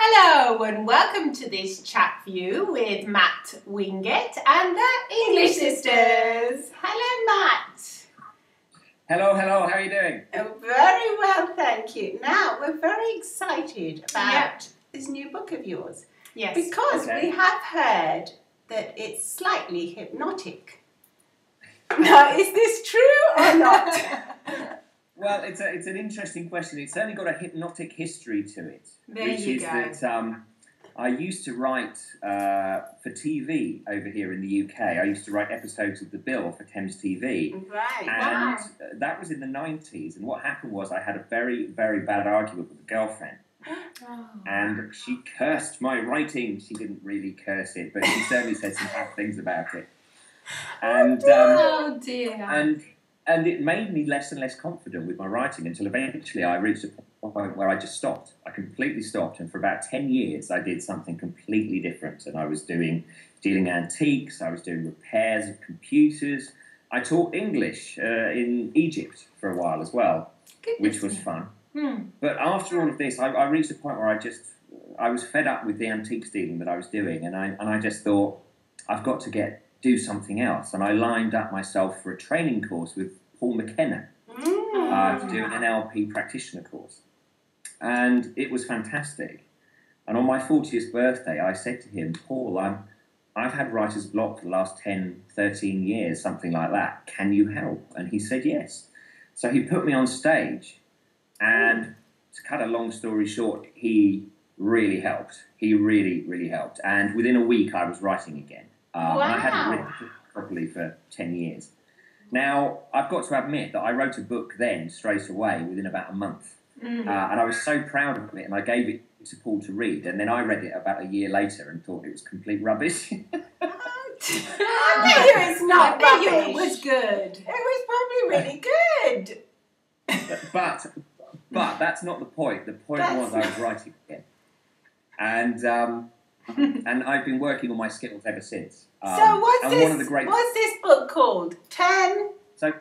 Hello and welcome to this chat view with Matt Wingett and the English sisters. Hello, Matt. Hello, how are you doing? Very well, thank you. Now, we're very excited about this new book of yours. Yes. Because we have heard that it's slightly hypnotic. Now, is this true or not? Well, it's an interesting question. It's certainly got a hypnotic history to it. There you go. That I used to write for TV over here in the UK. I used to write episodes of The Bill for Thames TV. Right. And that was in the 90s. And what happened was I had a very, very bad argument with a girlfriend. Oh. And she cursed my writing. She didn't really curse it, but she certainly said some bad things about it. And, Oh dear. And it made me less and less confident with my writing until eventually I reached a point where I just stopped. I completely stopped. And for about 10 years, I did something completely different. And I was dealing antiques. I was doing repairs of computers. I taught English in Egypt for a while as well, which was fun. But after all of this, I reached a point where I was fed up with the antiques dealing that I was doing. And I just thought, I've got to do something else. And I lined up myself for a training course with Paul McKenna to do an NLP practitioner course. And it was fantastic. And on my 40th birthday, I said to him, Paul, I've had writer's block for the last 10, 13 years, something like that. Can you help? And he said yes. So he put me on stage. And to cut a long story short, he really helped. He really, really helped. And within a week, I was writing again. And I hadn't written properly for 10 years. Now, I've got to admit that I wrote a book then straight away within about a month. And I was so proud of it, and I gave it to Paul to read. And then I read it about a year later and thought it was complete rubbish. I bet you it's not I bet you rubbish. it was good. It was probably really good. But that's not the point. The point was I was writing again. And I've been working on my skills ever since. So what's this book called? 10? So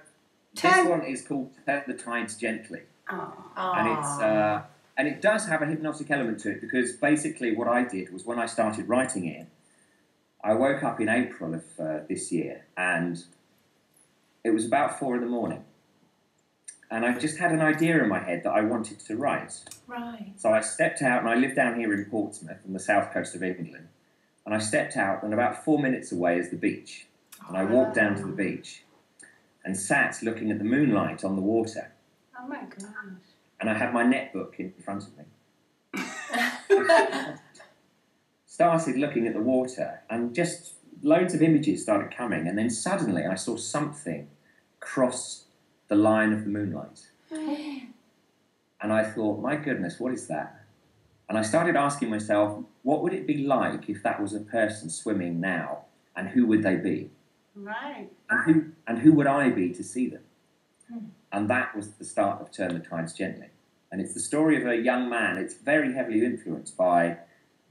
this one is called Turn the Tides Gently. Oh. And it does have a hypnotic element to it, because basically what I did was when I started writing it, I woke up in April of this year, and it was about 4 a.m. And I just had an idea in my head that I wanted to write. Right. So I stepped out, and I live down here in Portsmouth on the south coast of England. And I stepped out, and about 4 minutes away is the beach. And I walked down to the beach and sat looking at the moonlight on the water. Oh my gosh. And I had my netbook in front of me. Started looking at the water, and just loads of images started coming. And then suddenly I saw something cross the line of the moonlight. And I thought, my goodness, what is that? And I started asking myself, what would it be like if that was a person swimming now? And who would they be? Right. And who would I be to see them? And that was the start of Turn the Tides Gently. And it's the story of a young man. It's very heavily influenced by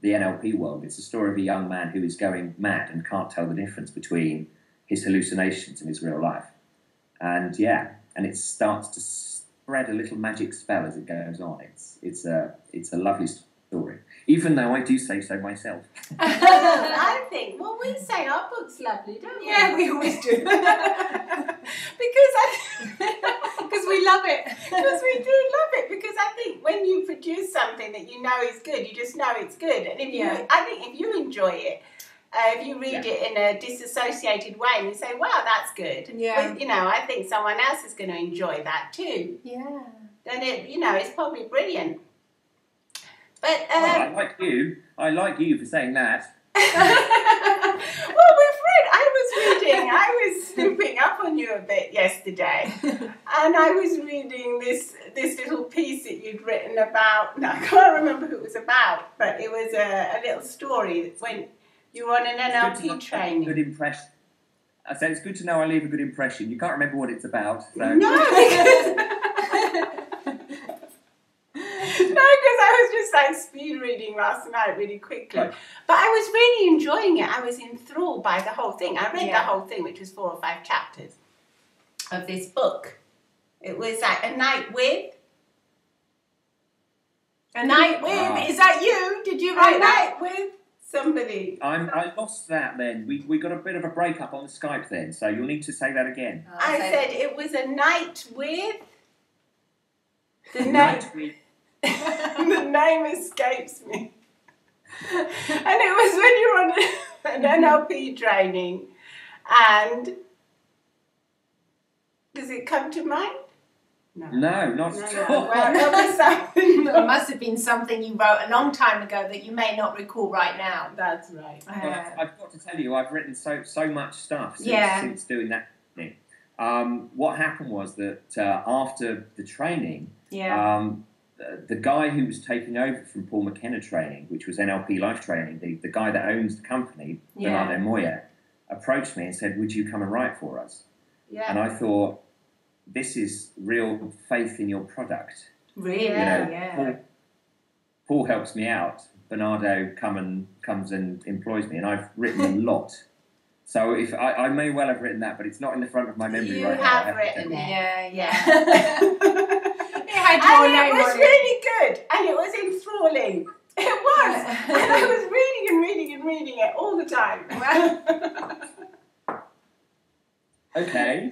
the NLP world. It's the story of a young man who is going mad and can't tell the difference between his hallucinations and his real life. And and it starts to spread a little magic spell as it goes on. It's a lovely story, even though I do say so myself. I think, well, we say our book's lovely, don't we? Yeah, we always do. Because we love it. Because we do love it. Because I think when you produce something that you know is good, you just know it's good. And I think if you enjoy it, if you read it in a disassociated way and you say, wow, that's good. Yeah. Well, I think someone else is going to enjoy that too. Yeah. Then it's probably brilliant. But I like you for saying that. Well, we're friends. I was snooping up on you a bit yesterday, and I was reading this little piece that you'd written about. No, I can't remember who it was about, but it was a little story when you were on an NLP training. Good impression. I said it's good to know I leave a good impression. You can't remember what it's about. So. No, because I was just like speed reading last night really quickly. Right. But I was really enjoying it. I was enthralled by the whole thing. I read the whole thing, which was 4 or 5 chapters of this book. It was like a night with. A night with, is that you? Did you write A that? night with somebody. I lost that then. We got a bit of a break-up on the Skype then, so you'll need to say that again. I said it was a night with... The Night name, with... the name escapes me. And it was when you were on an NLP training, and does it come to mind? No, not at all. Well, it was something. It must have been something you wrote a long time ago that you may not recall right now. That's right. Well, I've got to tell you, I've written so much stuff since doing that thing. What happened was that after the training, the guy who was taking over from Paul McKenna Training, which was NLP Life Training, the guy that owns the company, Bernardo Moya, approached me and said, "Would you come and write for us?" Yeah. And I thought, this is real faith in your product. Really? Paul helps me out. Bernardo comes and employs me, and I've written a lot. So if I may well have written that, but it's not in the front of my memory right now. You have written it. Yeah. And it was really good, and it was enthralling. It was. And I was reading and reading and reading it all the time. Okay.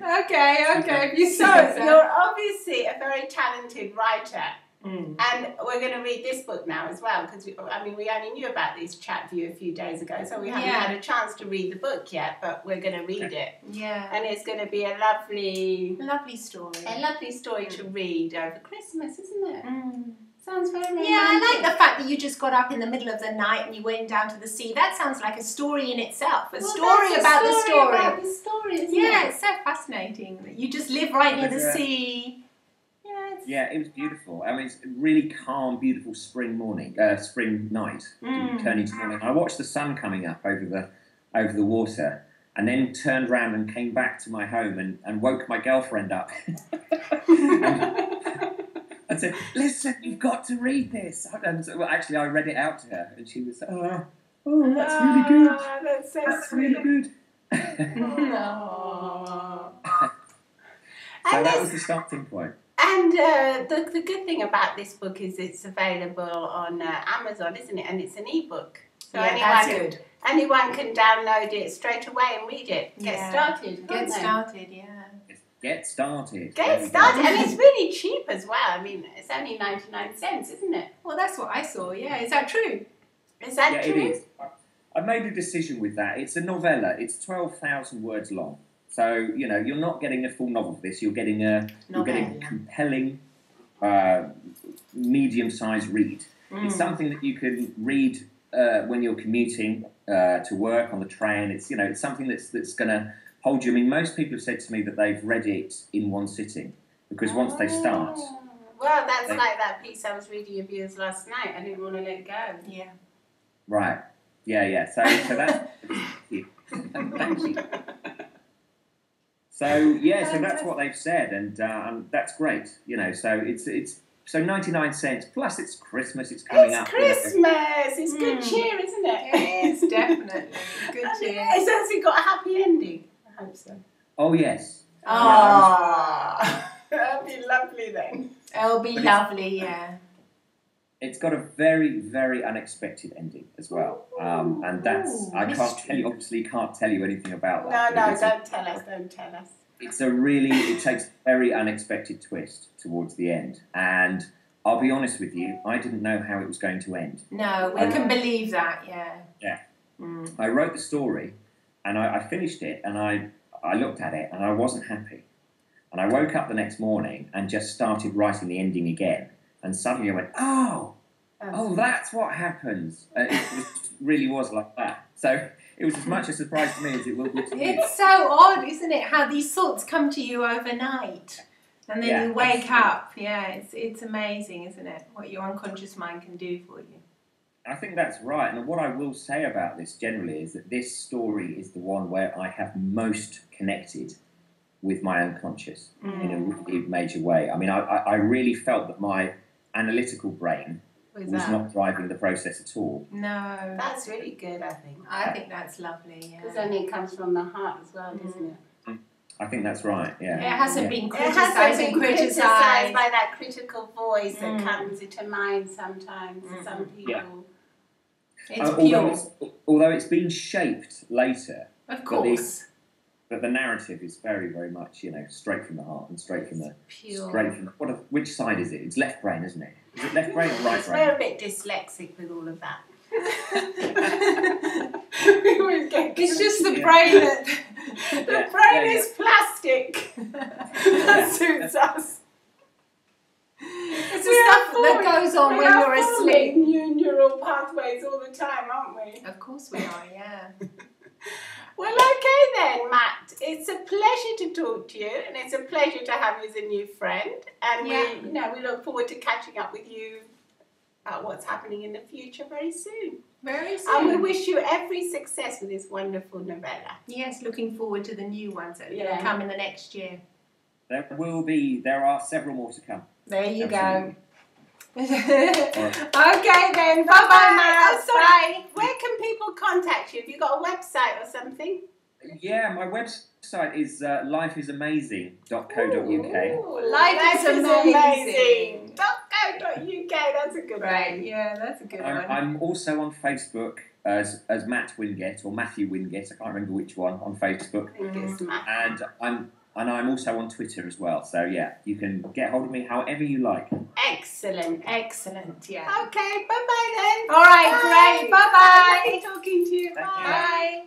So you're obviously a very talented writer. And we're going to read this book now as well, because we only knew about this chat view a few days ago, so we haven't had a chance to read the book yet, but we're going to read it. Yeah. And it's going to be a lovely story. To read over Christmas, isn't it? Sounds very romantic. Yeah, I like the fact that you just got up in the middle of the night and you went down to the sea. That sounds like a story in itself. A story about the story. About the story, isn't it? Yeah, it's so fascinating. You just live right near the sea. Yeah, it was beautiful. I mean, it's a really calm, beautiful spring night, turning to morning. I watched the sun coming up over the water, and then turned round and came back to my home and woke my girlfriend up. and said, "Listen, you've got to read this." And so, well, actually, I read it out to her, and she was, "Oh, that's really good. That's really good." So that was the starting point. And the good thing about this book is it's available on Amazon, isn't it? And it's an ebook. So anyone can download it straight away and read it. Get started. Get started. Get started. And it's really cheap as well. I mean, it's only 99 cents, isn't it? Well, that's what I saw, yeah. Is that true? Is that true? It is. I made a decision with that. It's a novella. It's 12,000 words long. So, you're not getting a full novel for this. You're getting a compelling, medium-sized read. It's something that you can read when you're commuting to work on the train. It's something that's going to hold you. I mean, most people have said to me that they've read it in one sitting because once they start. Well, that's like that piece I was reading of yours last night. I didn't want to let go. Yeah. Right. Yeah. So that's. Thank you. So that's what they've said, and that's great. So it's 99 cents plus it's Christmas. It's coming up. It's Christmas. It's good cheer, isn't it? It is definitely good cheer. It's actually got a happy ending. I hope so. Oh yes. That'll be lovely then. It'll be lovely, yeah. It's got a very, very unexpected ending as well, and that's obviously can't tell you anything about that. No, don't tell us. It takes a very unexpected twist towards the end, and I'll be honest with you, I didn't know how it was going to end. No, we can believe that, yeah. Yeah. I wrote the story, and I finished it, and I looked at it, and I wasn't happy, and I woke up the next morning and just started writing the ending again. And suddenly I went, oh, that's what happens. It really was like that. So it was as much a surprise to me as it will be to you. It's so odd, isn't it, how these thoughts come to you overnight. And then you wake up. Yeah, it's amazing, isn't it, what your unconscious mind can do for you. I think that's right. And what I will say about this generally is that this story is the one where I have most connected with my unconscious in a really major way. I mean, I really felt that my analytical brain was not driving the process at all. No. That's really good, I think. I think that's lovely, yeah. Because then it comes from the heart as well, doesn't it? I think that's right. Yeah. It hasn't been It criticised hasn't and been criticised criticised. by that critical voice that comes into mind sometimes. Some people. Yeah. It's pure. Although it's been shaped later. Of course. But the narrative is very, very much, straight from the heart and straight from the Pure. Which side is it? It's left brain, isn't it? Is it left brain or right brain? We're a bit dyslexic with all of that. It's just the brain that the brain is plastic. That suits us. It's the stuff that goes on when you're asleep. New neural pathways all the time, aren't we? Of course we are, yeah. Well, okay then, Matt. It's a pleasure to talk to you, and it's a pleasure to have you as a new friend. And we look forward to catching up with you about what's happening in the future very soon. Very soon. And we wish you every success with this wonderful novella. Yes, looking forward to the new ones that are going to come in the next year. There are several more to come. There you Absolutely. go. Okay then, bye-bye, Matt. Bye. Where can people contact you? Have you got a website or something? Yeah, my website is lifeisamazing.co.uk. Life is amazing. .co.uk, that's a good Right, one. yeah, that's a good one. I'm also on Facebook as Matt Wingett or Matthew Wingett. I can't remember which one on Facebook. I think it's Matt. And I'm also on Twitter as well. So yeah, you can get hold of me however you like. Excellent. Excellent, yeah. Okay, bye-bye then. All right, great. Bye-bye. Lovely talking to you. Thank you. Bye. Bye.